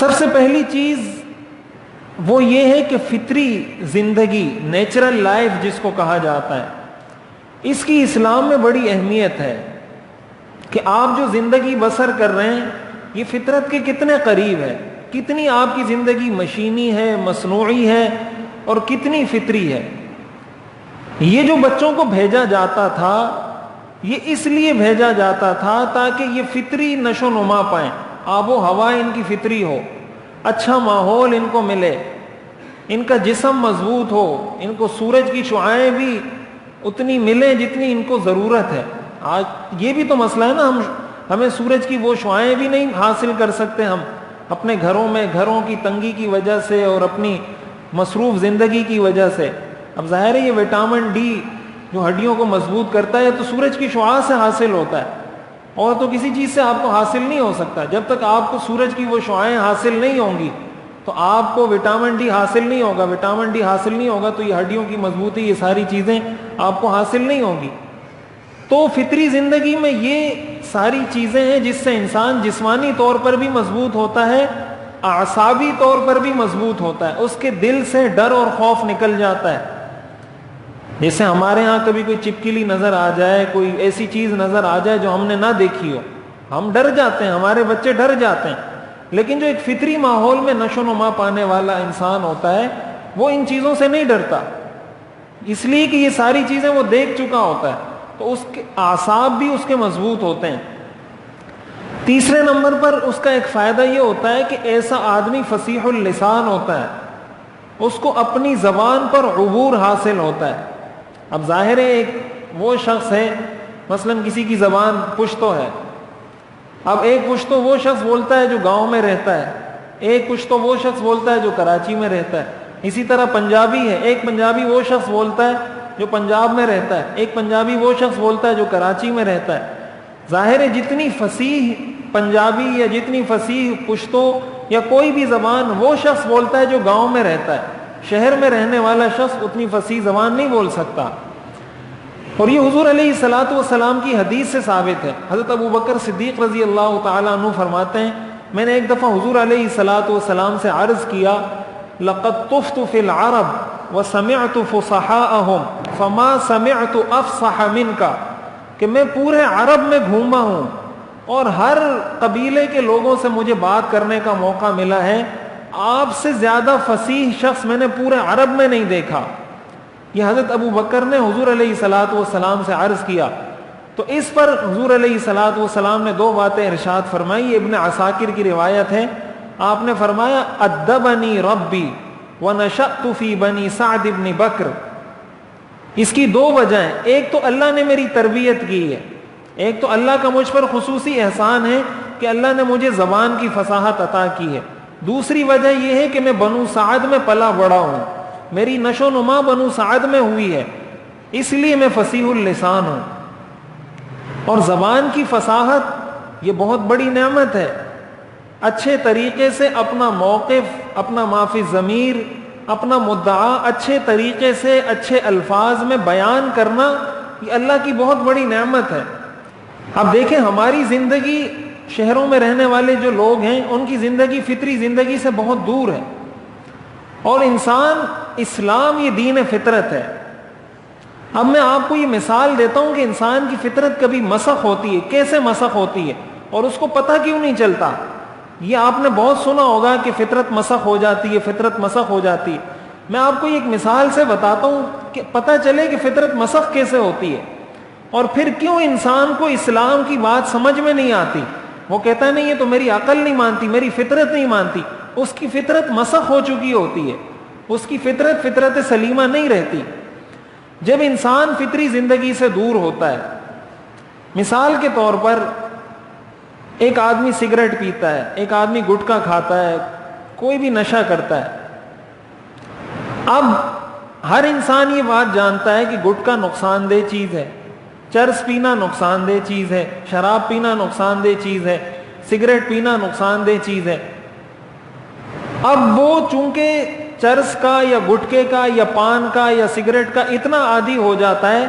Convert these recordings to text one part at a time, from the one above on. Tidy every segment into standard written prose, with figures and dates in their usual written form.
سب سے پہلی چیز وہ یہ ہے کہ فطری زندگی، نیچرل لائف جس کو کہا جاتا ہے، اس کی اسلام میں بڑی اہمیت ہے کہ آپ جو زندگی بسر کر رہے ہیں یہ فطرت کے کتنے قریب ہے، کتنی آپ کی زندگی مشینی ہے، مصنوعی ہے، اور کتنی فطری ہے۔ یہ جو بچوں کو بھیجا جاتا تھا یہ اس لیے بھیجا جاتا تھا تاکہ یہ فطری نشو نما پائیں، آب و ہوا ان کی فطری ہو، اچھا ماحول ان کو ملے، ان کا جسم مضبوط ہو، ان کو سورج کی شعاعیں بھی اتنی ملیں جتنی ان کو ضرورت ہے۔ آج یہ بھی تو مسئلہ ہے نا، ہمیں سورج کی وہ شعاعیں بھی نہیں حاصل کر سکتے ہم اپنے گھروں میں، گھروں کی تنگی کی وجہ سے اور اپنی مصروف زندگی کی وجہ سے۔ اب ظاہر ہے یہ وٹامن ڈی جو ہڈیوں کو مضبوط کرتا ہے تو سورج کی شعاع سے حاصل ہوتا ہے، اور تو کسی چیز سے آپ کو حاصل نہیں ہو سکتا۔ جب تک آپ کو سورج کی وہ شعاعیں حاصل نہیں ہوں گی تو آپ کو وٹامن ڈی حاصل نہیں ہوگا، وٹامن ڈی حاصل نہیں ہوگا تو یہ ہڈیوں کی مضبوطی، یہ ساری چیزیں آپ کو حاصل نہیں ہوں گی۔ تو فطری زندگی میں یہ ساری چیزیں ہیں جس سے انسان جسمانی طور پر بھی مضبوط ہوتا ہے، اعصابی طور پر بھی مضبوط ہوتا ہے، اس کے دل سے ڈر اور خوف نکل جاتا ہے۔ جیسے ہمارے ہاں کبھی کوئی چپکلی نظر آ جائے، کوئی ایسی چیز نظر آ جائے جو ہم نے نہ دیکھی ہو، ہم ڈر جاتے ہیں، ہمارے بچے ڈر جاتے ہیں۔ لیکن جو ایک فطری ماحول میں نشو نما پانے والا انسان ہوتا ہے وہ ان چیزوں سے نہیں ڈرتا، اس لیے کہ یہ ساری چیزیں وہ دیکھ چکا ہوتا ہے، تو اس کے اعصاب بھی اس کے مضبوط ہوتے ہیں۔ تیسرے نمبر پر اس کا ایک فائدہ یہ ہوتا ہے کہ ایسا آدمی فصیح اللسان ہوتا ہے، اس کو اپنی زبان پر عبور حاصل ہوتا ہے۔ اب ظاہر ہے ایک وہ شخص ہے، مثلا کسی کی زبان پشتو ہے، اب ایک پشتو وہ شخص بولتا ہے جو گاؤں میں رہتا ہے، ایک پشتو وہ شخص بولتا ہے جو کراچی میں رہتا ہے، اسی طرح پنجابی ہے، ایک پنجابی وہ شخص بولتا ہے جو پنجاب میں رہتا ہے، ایک پنجابی وہ شخص بولتا ہے جو کراچی میں رہتا ہے۔ ظاہر ہے جتنی فصیح پنجابی یا جتنی فصیح پشتو یا کوئی بھی زبان وہ شخص بولتا ہے جو گاؤں میں رہتا ہے، شہر میں رہنے والا شخص اتنی فصیح زبان نہیں بول سکتا۔ اور یہ حضور علیہ الصلوۃ والسلام کی حدیث سے ثابت ہے۔ حضرت ابو بکر صدیق رضی اللہ تعالیٰ عنہ فرماتے ہیں، میں نے ایک دفعہ حضور علیہ الصلوۃ والسلام سے عرض کیا، لقد طفت فی العرب وسمعت فصحاءهم فما سمعت افصح منک، کہ میں پورے عرب میں گھوما ہوں اور ہر قبیلے کے لوگوں سے مجھے بات کرنے کا موقع ملا ہے، آپ سے زیادہ فصیح شخص میں نے پورے عرب میں نہیں دیکھا۔ یہ حضرت ابو بکر نے حضور علیہ الصلوۃ والسلام سے عرض کیا، تو اس پر حضور علیہ الصلوۃ والسلام نے دو باتیں ارشاد فرمائی۔ یہ ابن عساکر کی روایت ہے، آپ نے فرمایا ادبنی ربی ونشأت فی بنی سعد بن بکر۔ اس کی دو وجہیں، ایک تو اللہ نے میری تربیت کی ہے، ایک تو اللہ کا مجھ پر خصوصی احسان ہے کہ اللہ نے مجھے زبان کی فصاحت عطا کی ہے، دوسری وجہ یہ ہے کہ میں بنو سعد میں پلا بڑا ہوں، میری نشو نما بنو سعد میں ہوئی ہے، اس لیے میں فصیح اللسان ہوں۔ اور زبان کی فصاحت یہ بہت بڑی نعمت ہے، اچھے طریقے سے اپنا موقف، اپنا ما فی الضمیر، اپنا مدعا اچھے طریقے سے اچھے الفاظ میں بیان کرنا، یہ اللہ کی بہت بڑی نعمت ہے۔ اب دیکھیں ہماری زندگی، شہروں میں رہنے والے جو لوگ ہیں ان کی زندگی فطری زندگی سے بہت دور ہے، اور انسان، اسلام یہ دین فطرت ہے۔ اب میں آپ کو یہ مثال دیتا ہوں کہ انسان کی فطرت کبھی مسخ ہوتی ہے، کیسے مسخ ہوتی ہے اور اس کو پتہ کیوں نہیں چلتا۔ یہ آپ نے بہت سنا ہوگا کہ فطرت مسخ ہو جاتی ہے، فطرت مسخ ہو جاتی ہے۔ میں آپ کو ایک مثال سے بتاتا ہوں کہ پتہ چلے کہ فطرت مسخ کیسے ہوتی ہے، اور پھر کیوں انسان کو اسلام کی بات سمجھ میں نہیں آتی۔ وہ کہتا ہے نہیں یہ تو میری عقل نہیں مانتی، میری فطرت نہیں مانتی۔ اس کی فطرت مسخ ہو چکی ہوتی ہے، اس کی فطرت فطرت سلیمہ نہیں رہتی۔ جب انسان فطری زندگی سے دور ہوتا ہے، مثال کے طور پر ایک آدمی سگریٹ پیتا ہے، ایک آدمی گٹکا کھاتا ہے، کوئی بھی نشہ کرتا ہے۔ اب ہر انسان یہ بات جانتا ہے کہ گٹکا نقصان دہ چیز ہے، چرس پینا نقصان دہ چیز ہے، شراب پینا نقصان دہ چیز ہے، سگریٹ پینا نقصان دہ چیز ہے۔ اب وہ چونکہ چرس کا یا گٹکے کا یا پان کا یا سگریٹ کا اتنا عادی ہو جاتا ہے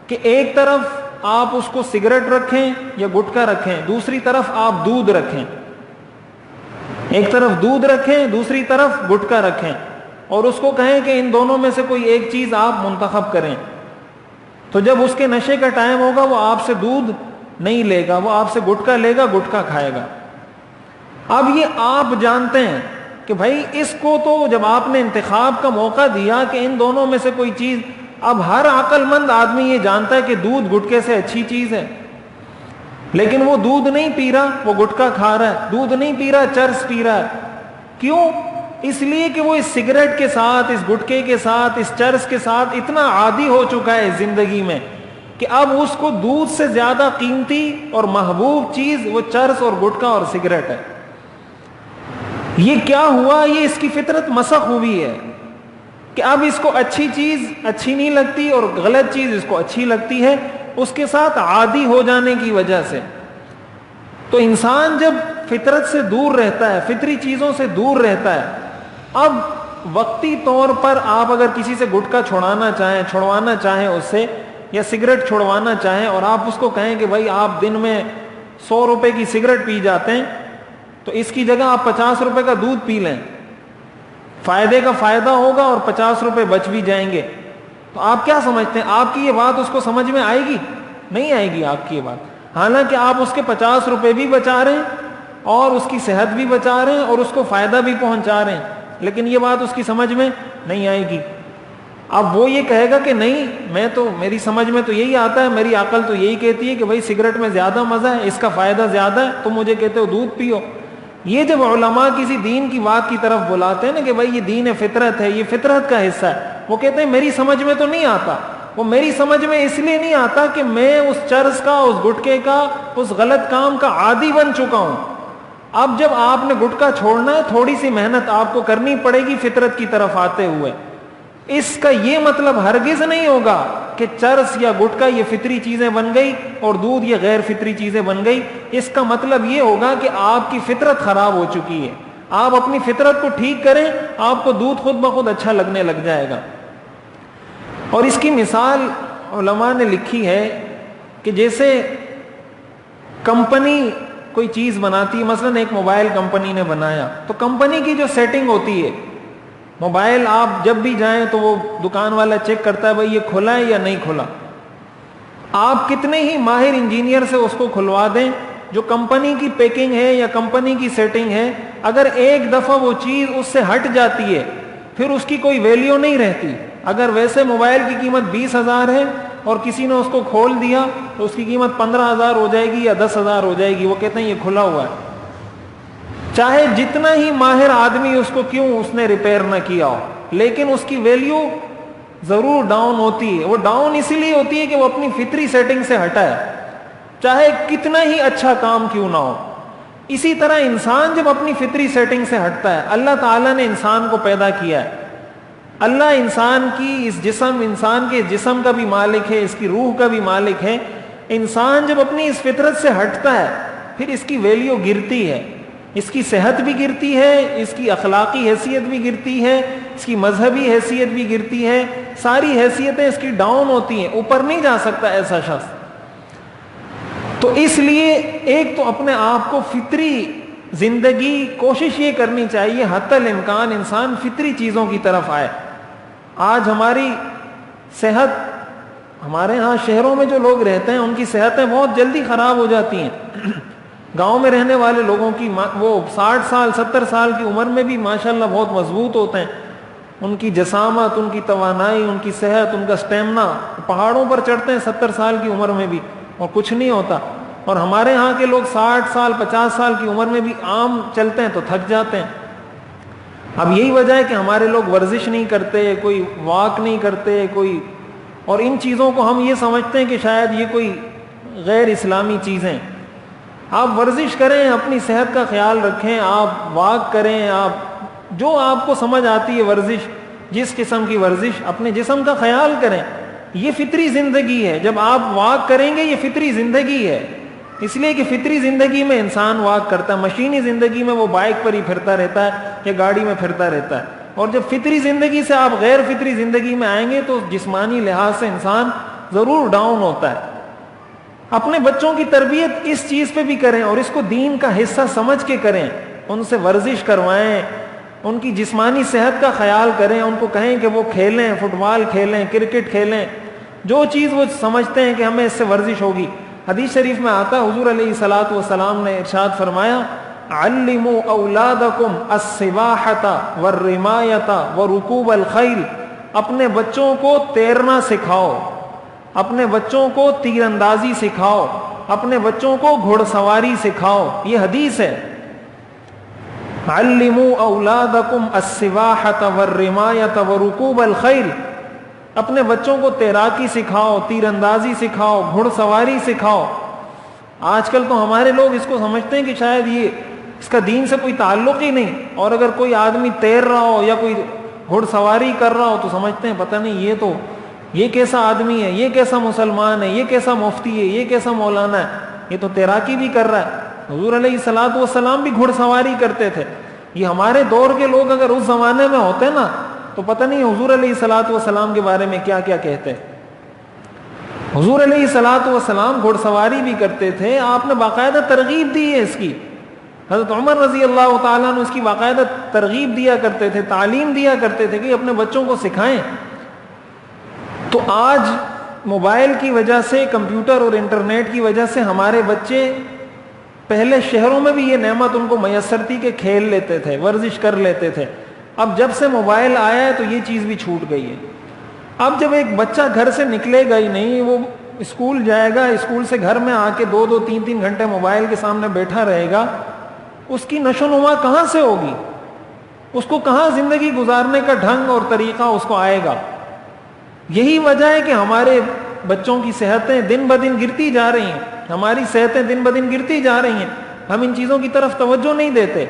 کہ ایک طرف آپ اس کو سگریٹ رکھیں یا گٹکا رکھیں، دوسری طرف آپ دودھ رکھیں، ایک طرف دودھ رکھیں, دوسری طرف گٹکا رکھیں, اور اس کو کہیں کہ ان دونوں میں سے کوئی ایک چیز آپ منتخب کریں, تو جب اس کے نشے کا ٹائم ہوگا وہ آپ سے دودھ نہیں لے گا, وہ آپ سے گٹکا لے گا, گٹکا کھائے گا. اب یہ آپ جانتے ہیں کہ بھائی اس کو تو جب آپ نے انتخاب کا موقع دیا کہ ان دونوں میں سے کوئی چیز, اب ہر عقل مند آدمی یہ جانتا ہے کہ دودھ گٹکے سے اچھی چیز ہے, لیکن وہ دودھ نہیں پی رہا, وہ گٹکا کھا رہا ہے. دودھ نہیں پی رہا, چرس پی رہا ہے. کیوں؟ اس لیے کہ وہ اس سگریٹ کے ساتھ, اس گٹکے کے ساتھ, اس چرس کے ساتھ اتنا عادی ہو چکا ہے زندگی میں کہ اب اس کو دودھ سے زیادہ قیمتی اور محبوب چیز وہ چرس اور گٹکا اور سگریٹ ہے. یہ کیا ہوا؟ یہ اس کی فطرت مسخ ہوئی ہے کہ اب اس کو اچھی چیز اچھی نہیں لگتی اور غلط چیز اس کو اچھی لگتی ہے, اس کے ساتھ عادی ہو جانے کی وجہ سے. تو انسان جب فطرت سے دور رہتا ہے, فطری چیزوں سے دور رہتا ہے, اب وقتی طور پر آپ اگر کسی سے گٹکا چھڑوانا چاہیں اس سے, یا سگریٹ چھڑوانا چاہیں, اور آپ اس کو کہیں کہ بھائی آپ دن میں 100 روپے کی سگریٹ پی جاتے ہیں, تو اس کی جگہ آپ 50 روپے کا دودھ پی لیں, فائدے کا فائدہ ہوگا اور 50 روپے بچ بھی جائیں گے. تو آپ کیا سمجھتے ہیں, آپ کی یہ بات اس کو سمجھ میں آئے گی؟ نہیں آئے گی آپ کی یہ بات. حالانکہ آپ اس کے 50 روپے بھی بچا رہے ہیں اور اس کی صحت بھی بچا رہے ہیں اور اس کو فائدہ بھی پہنچا رہے ہیں, لیکن یہ بات اس کی سمجھ میں نہیں آئے گی. اب وہ یہ کہے گا کہ نہیں, میری سمجھ میں تو یہی آتا ہے, میری عقل تو یہی کہتی ہے کہ بھائی سگریٹ میں زیادہ مزہ ہے, اس کا فائدہ زیادہ ہے, تم مجھے کہتے ہو دودھ پیو. یہ جب علماء کسی دین کی بات کی طرف بلاتے ہیں نا کہ بھائی یہ دین فطرت ہے, یہ فطرت کا حصہ ہے, وہ کہتے ہیں میری سمجھ میں تو نہیں آتا. وہ میری سمجھ میں اس لیے نہیں آتا کہ میں اس چرس کا, اس گٹکے کا, اس غلط کام کا عادی بن چکا ہوں. اب جب آپ نے گٹکا چھوڑنا ہے, تھوڑی سی محنت آپ کو کرنی پڑے گی فطرت کی طرف آتے ہوئے. اس کا یہ مطلب ہرگز نہیں ہوگا کہ چرس یا گٹکا یہ فطری چیزیں بن گئی اور دودھ یہ غیر فطری چیزیں بن گئی. اس کا مطلب یہ ہوگا کہ آپ کی فطرت خراب ہو چکی ہے. آپ اپنی فطرت کو ٹھیک کریں, آپ کو دودھ خود بخود اچھا لگنے لگ جائے گا. اور اس کی مثال علماء نے لکھی ہے کہ جیسے کمپنی کوئی چیز بناتی ہے, مثلا ایک موبائل کمپنی نے بنایا, تو کمپنی کی جو سیٹنگ ہوتی ہے, موبائل آپ جب بھی جائیں تو وہ دکان والا چیک کرتا ہے بھائی یہ کھلا ہے یا نہیں کھلا. آپ کتنے ہی ماہر انجینئر سے اس کو کھلوا دیں, جو کمپنی کی پیکنگ ہے یا کمپنی کی سیٹنگ ہے, اگر ایک دفعہ وہ چیز اس سے ہٹ جاتی ہے پھر اس کی کوئی ویلیو نہیں رہتی. اگر ویسے موبائل کی قیمت 20,000 ہے اور کسی نے اس کو کھول دیا تو اس کی قیمت 15,000 ہو جائے گی یا 10,000 ہو جائے گی. وہ کہتے ہیں یہ کھلا ہوا ہے, چاہے جتنا ہی ماہر آدمی اس کو کیوں اس نے ریپیئر نہ کیا ہو, لیکن اس کی ویلیو ضرور ڈاؤن ہوتی ہے. وہ ڈاؤن اسی لیے ہوتی ہے کہ وہ اپنی فطری سیٹنگ سے ہٹا ہے, چاہے کتنا ہی اچھا کام کیوں نہ ہو. اسی طرح انسان جب اپنی فطری سیٹنگ سے ہٹتا ہے, اللہ تعالیٰ نے انسان کو پیدا کیا ہے, اللہ انسان کے جسم کا بھی مالک ہے, اس کی روح کا بھی مالک ہے. انسان جب اپنی اس فطرت سے ہٹتا ہے پھر اس کی ویلیو گرتی ہے, اس کی صحت بھی گرتی ہے, اس کی اخلاقی حیثیت بھی گرتی ہے, اس کی مذہبی حیثیت بھی گرتی ہے, ساری حیثیتیں اس کی ڈاؤن ہوتی ہیں, اوپر نہیں جا سکتا ایسا شخص. تو اس لیے ایک تو اپنے آپ کو فطری زندگی کوشش یہ کرنی چاہیے حتی الامکان انسان فطری چیزوں کی طرف آئے. آج ہماری صحت, ہمارے ہاں شہروں میں جو لوگ رہتے ہیں ان کی صحتیں بہت جلدی خراب ہو جاتی ہیں. گاؤں میں رہنے والے لوگوں کی وہ 60 سال 70 سال کی عمر میں بھی ماشاءاللہ بہت مضبوط ہوتے ہیں, ان کی جسامت, ان کی توانائی, ان کی صحت, ان کا سٹیمنا. پہاڑوں پر چڑھتے ہیں 70 سال کی عمر میں بھی اور کچھ نہیں ہوتا, اور ہمارے ہاں کے لوگ 60 سال 50 سال کی عمر میں بھی عام چلتے ہیں تو تھک جاتے ہیں. اب یہی وجہ ہے کہ ہمارے لوگ ورزش نہیں کرتے, کوئی واک نہیں کرتے, کوئی, اور ان چیزوں کو ہم یہ سمجھتے ہیں کہ شاید یہ کوئی غیر اسلامی چیزیں. آپ ورزش کریں, اپنی صحت کا خیال رکھیں, آپ واک کریں, آپ جو آپ کو سمجھ آتی ہے ورزش, جس قسم کی ورزش, اپنے جسم کا خیال کریں. یہ فطری زندگی ہے, جب آپ واک کریں گے یہ فطری زندگی ہے. اس لیے کہ فطری زندگی میں انسان واک کرتا ہے, مشینی زندگی میں وہ بائک پر ہی پھرتا رہتا ہے یا گاڑی میں پھرتا رہتا ہے. اور جب فطری زندگی سے آپ غیر فطری زندگی میں آئیں گے تو جسمانی لحاظ سے انسان ضرور ڈاؤن ہوتا ہے. اپنے بچوں کی تربیت اس چیز پہ بھی کریں اور اس کو دین کا حصہ سمجھ کے کریں ان سے ورزش کروائیں، ان کی جسمانی صحت کا خیال کریں، ان کو کہیں کہ وہ کھیلیں، فٹ بال کھیلیں، کرکٹ کھیلیں، جو چیز وہ سمجھتے ہیں کہ ہمیں اس سے ورزش ہوگی۔ حدیث شریف میں آتا ہے حضور علیہ الصلوۃ والسلام نے ارشاد فرمایا علموا اولادکم السباحۃ والرمایۃ ورکوب الخیل، اپنے بچوں کو تیرنا سکھاؤ، اپنے بچوں کو تیر اندازی سکھاؤ، اپنے بچوں کو گھڑ سواری سکھاؤ۔ یہ حدیث ہے، علموا اولادکم السباحۃ والرمایۃ ورکوب الخیل، اپنے بچوں کو تیراکی سکھاؤ، تیر اندازی سکھاؤ، گھڑ سواری سکھاؤ۔ آج کل تو ہمارے لوگ اس کو سمجھتے ہیں کہ شاید یہ اس کا دین سے کوئی تعلق ہی نہیں، اور اگر کوئی آدمی تیر رہا ہو یا کوئی گھڑ سواری کر رہا ہو تو سمجھتے ہیں پتہ نہیں یہ کیسا آدمی ہے، یہ کیسا مسلمان ہے، یہ کیسا مفتی ہے، یہ کیسا مولانا ہے، یہ تو تیراکی بھی کر رہا ہے۔ حضور علیہ الصلوۃ والسلام بھی گھڑ سواری کرتے تھے۔ یہ ہمارے دور کے لوگ اگر اس زمانے میں ہوتے نا تو پتہ نہیں حضور علیہ الصلوۃ والسلام کے بارے میں کیا کیا کہتے۔ حضور علیہ الصلوۃ والسلام گھڑ سواری بھی کرتے تھے، آپ نے باقاعدہ ترغیب دی ہے اس کی۔ حضرت عمر رضی اللہ تعالیٰ عنہ اس کی باقاعدہ ترغیب دیا کرتے تھے، تعلیم دیا کرتے تھے کہ اپنے بچوں کو سکھائیں۔ تو آج موبائل کی وجہ سے، کمپیوٹر اور انٹرنیٹ کی وجہ سے ہمارے بچے، پہلے شہروں میں بھی یہ نعمت ان کو میسر تھی کہ کھیل لیتے تھے، ورزش کر لیتے تھے، اب جب سے موبائل آیا ہے تو یہ چیز بھی چھوٹ گئی ہے۔ اب جب ایک بچہ گھر سے نکلے گا ہی نہیں، وہ اسکول جائے گا، اسکول سے گھر میں آ کے 2-3 گھنٹے موبائل کے سامنے بیٹھا رہے گا، اس کی نشو نما کہاں سے ہوگی؟ اس کو کہاں زندگی گزارنے کا ڈھنگ اور طریقہ اس کو آئے گا؟ یہی وجہ ہے کہ ہمارے بچوں کی صحتیں دن بدن گرتی جا رہی ہیں، ہماری صحتیں دن بدن گرتی جا رہی ہیں، ہم ان چیزوں کی طرف توجہ نہیں دیتے۔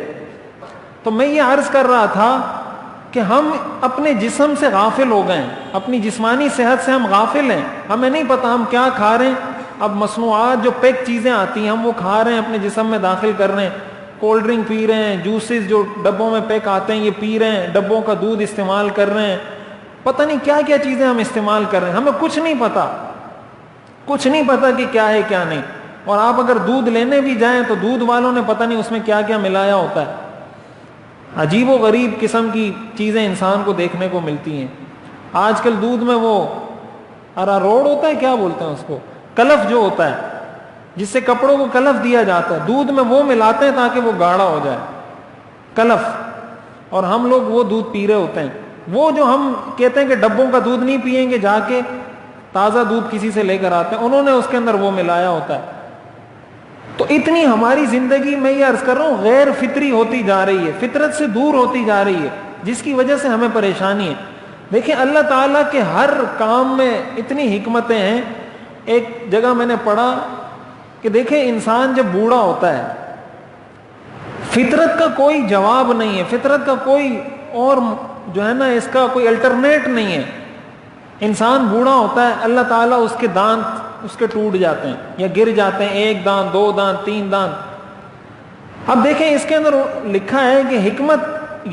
تو میں یہ عرض کر رہا تھا کہ ہم اپنے جسم سے غافل ہو گئے ہیں، اپنی جسمانی صحت سے ہم غافل ہیں، ہمیں نہیں پتا ہم کیا کھا رہے ہیں۔ اب مصنوعات جو پیک چیزیں آتی ہیں ہم وہ کھا رہے ہیں، اپنے جسم میں داخل کر رہے ہیں، کولڈ ڈرنک پی رہے ہیں، جوسز جو ڈبوں میں پیک آتے ہیں یہ پی رہے ہیں، ڈبوں کا دودھ استعمال کر رہے ہیں، پتہ نہیں کیا کیا چیزیں ہم استعمال کر رہے ہیں، ہمیں کچھ نہیں پتا کہ کیا ہے کیا نہیں۔ اور آپ اگر دودھ لینے بھی جائیں تو دودھ والوں نے پتہ نہیں اس میں کیا کیا ملایا ہوتا ہے۔ عجیب و غریب قسم کی چیزیں انسان کو دیکھنے کو ملتی ہیں۔ آج کل دودھ میں وہ اراروٹ ہوتا ہے، کیا بولتے ہیں اس کو، کلف جو ہوتا ہے جس سے کپڑوں کو کلف دیا جاتا ہے، دودھ میں وہ ملاتے ہیں تاکہ وہ گاڑھا ہو جائے، کلف، اور ہم لوگ وہ دودھ پی رہے ہوتے ہیں۔ وہ جو ہم کہتے ہیں کہ ڈبوں کا دودھ نہیں پیئیں گے، جا کے تازہ دودھ کسی سے لے کر آتے ہیں، انہوں نے اس کے اندر وہ ملایا ہوتا ہے۔ تو اتنی ہماری زندگی میں یہ عرض کر رہا ہوں غیر فطری ہوتی جا رہی ہے، فطرت سے دور ہوتی جا رہی ہے، جس کی وجہ سے ہمیں پریشانی ہے۔ دیکھیں اللہ تعالیٰ کے ہر کام میں اتنی حکمتیں ہیں۔ ایک جگہ میں نے پڑھا کہ دیکھیں انسان جب بوڑھا ہوتا ہے، فطرت کا کوئی جواب نہیں ہے، فطرت کا کوئی اور جو ہے نا اس کا کوئی الٹرنیٹ نہیں ہے۔ انسان بوڑھا ہوتا ہے، اللہ تعالیٰ اس کے دانت اس کے ٹوٹ جاتے ہیں یا گر جاتے ہیں، 1 دانت 2 دانت 3 دانت۔ اب دیکھیں اس کے اندر لکھا ہے کہ حکمت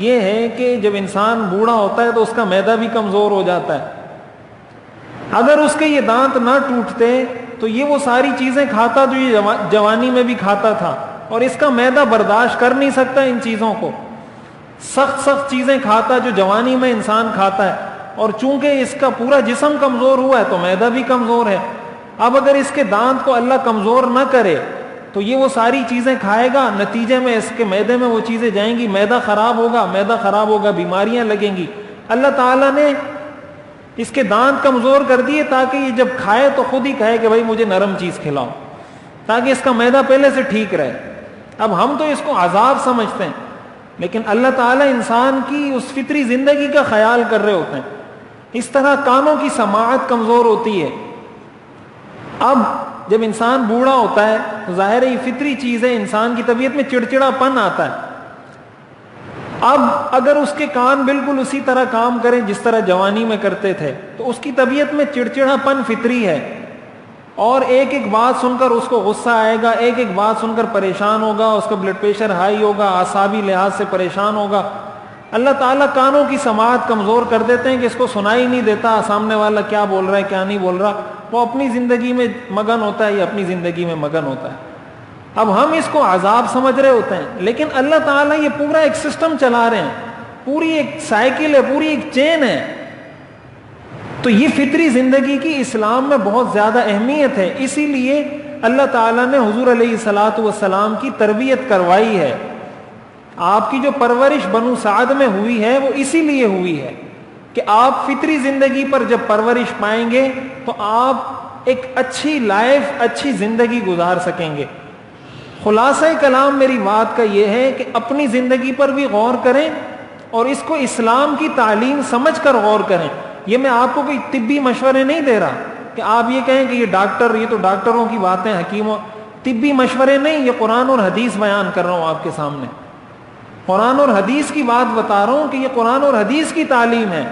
یہ ہے کہ جب انسان بوڑھا ہوتا ہے تو اس کا معدہ بھی کمزور ہو جاتا ہے۔ اگر اس کے یہ دانت نہ ٹوٹتے تو یہ وہ ساری چیزیں کھاتا جو یہ جوانی میں بھی کھاتا تھا، اور اس کا معدہ برداشت کر نہیں سکتا ان چیزوں کو، سخت چیزیں کھاتا جو جوانی میں انسان کھاتا ہے، اور چونکہ اس کا پورا جسم کمزور ہوا ہے تو معدہ بھی کمزور ہے۔ اب اگر اس کے دانت کو اللہ کمزور نہ کرے تو یہ وہ ساری چیزیں کھائے گا، نتیجے میں اس کے معدے میں وہ چیزیں جائیں گی، معدہ خراب ہوگا، بیماریاں لگیں گی۔ اللہ تعالیٰ نے اس کے دانت کمزور کر دیے تاکہ یہ جب کھائے تو خود ہی کہے کہ بھائی مجھے نرم چیز کھلاؤ، تاکہ اس کا معدہ پہلے سے ٹھیک رہے۔ اب ہم تو اس کو عذاب سمجھتے ہیں، لیکن اللہ تعالیٰ انسان کی اس فطری زندگی کا خیال کر رہے ہوتے ہیں۔ اس طرح کانوں کی سماعت کمزور ہوتی ہے۔ اب جب انسان بوڑھا ہوتا ہے تو ظاہر ہے یہ فطری چیز ہے، انسان کی طبیعت میں چڑچڑا پن آتا ہے۔ اب اگر اس کے کان بالکل اسی طرح کام کریں جس طرح جوانی میں کرتے تھے تو اس کی طبیعت میں چڑچڑا پن فطری ہے، اور ایک ایک بات سن کر اس کو غصہ آئے گا، ایک ایک بات سن کر پریشان ہوگا، اس کا بلڈ پریشر ہائی ہوگا، اعصابی لحاظ سے پریشان ہوگا۔ اللہ تعالیٰ کانوں کی سماعت کمزور کر دیتے ہیں کہ اس کو سنائی نہیں دیتا سامنے والا کیا بول رہا ہے کیا نہیں بول رہا، وہ اپنی زندگی میں مگن ہوتا ہے یا اپنی زندگی میں مگن ہوتا ہے۔ اب ہم اس کو عذاب سمجھ رہے ہوتے ہیں، لیکن اللہ تعالیٰ یہ پورا ایک سسٹم چلا رہے ہیں، پوری ایک سائیکل ہے، پوری ایک چین ہے. تو یہ فطری زندگی کی اسلام میں بہت زیادہ اہمیت ہے. اسی لیے اللہ تعالیٰ نے حضور علیہ الصلاۃ والسلام کی تربیت کروائی ہے. آپ کی جو پرورش بنو سعد میں ہوئی ہے وہ اسی لیے ہوئی ہے کہ آپ فطری زندگی پر جب پرورش پائیں گے تو آپ ایک اچھی لائف، اچھی زندگی گزار سکیں گے. خلاصہ کلام میری بات کا یہ ہے کہ اپنی زندگی پر بھی غور کریں اور اس کو اسلام کی تعلیم سمجھ کر غور کریں. یہ میں آپ کو کوئی طبی مشورے نہیں دے رہا کہ آپ یہ کہیں کہ یہ ڈاکٹر، یہ تو ڈاکٹروں کی باتیں، حکیموں، طبی مشورے نہیں، یہ قرآن اور حدیث بیان کر رہا ہوں آپ کے سامنے. قرآن اور حدیث کی بات بتا رہا ہوں کہ یہ قرآن اور حدیث کی تعلیم ہے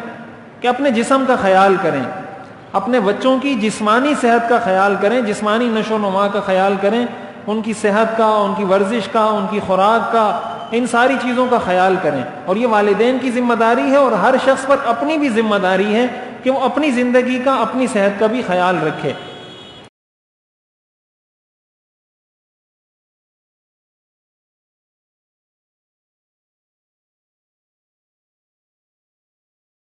کہ اپنے جسم کا خیال کریں، اپنے بچوں کی جسمانی صحت کا خیال کریں، جسمانی نشو و نما کا خیال کریں، ان کی صحت کا، ان کی ورزش کا، ان کی خوراک کا، ان ساری چیزوں کا خیال کریں. اور یہ والدین کی ذمہ داری ہے اور ہر شخص پر اپنی بھی ذمہ داری ہے کہ وہ اپنی زندگی کا، اپنی صحت کا بھی خیال رکھے.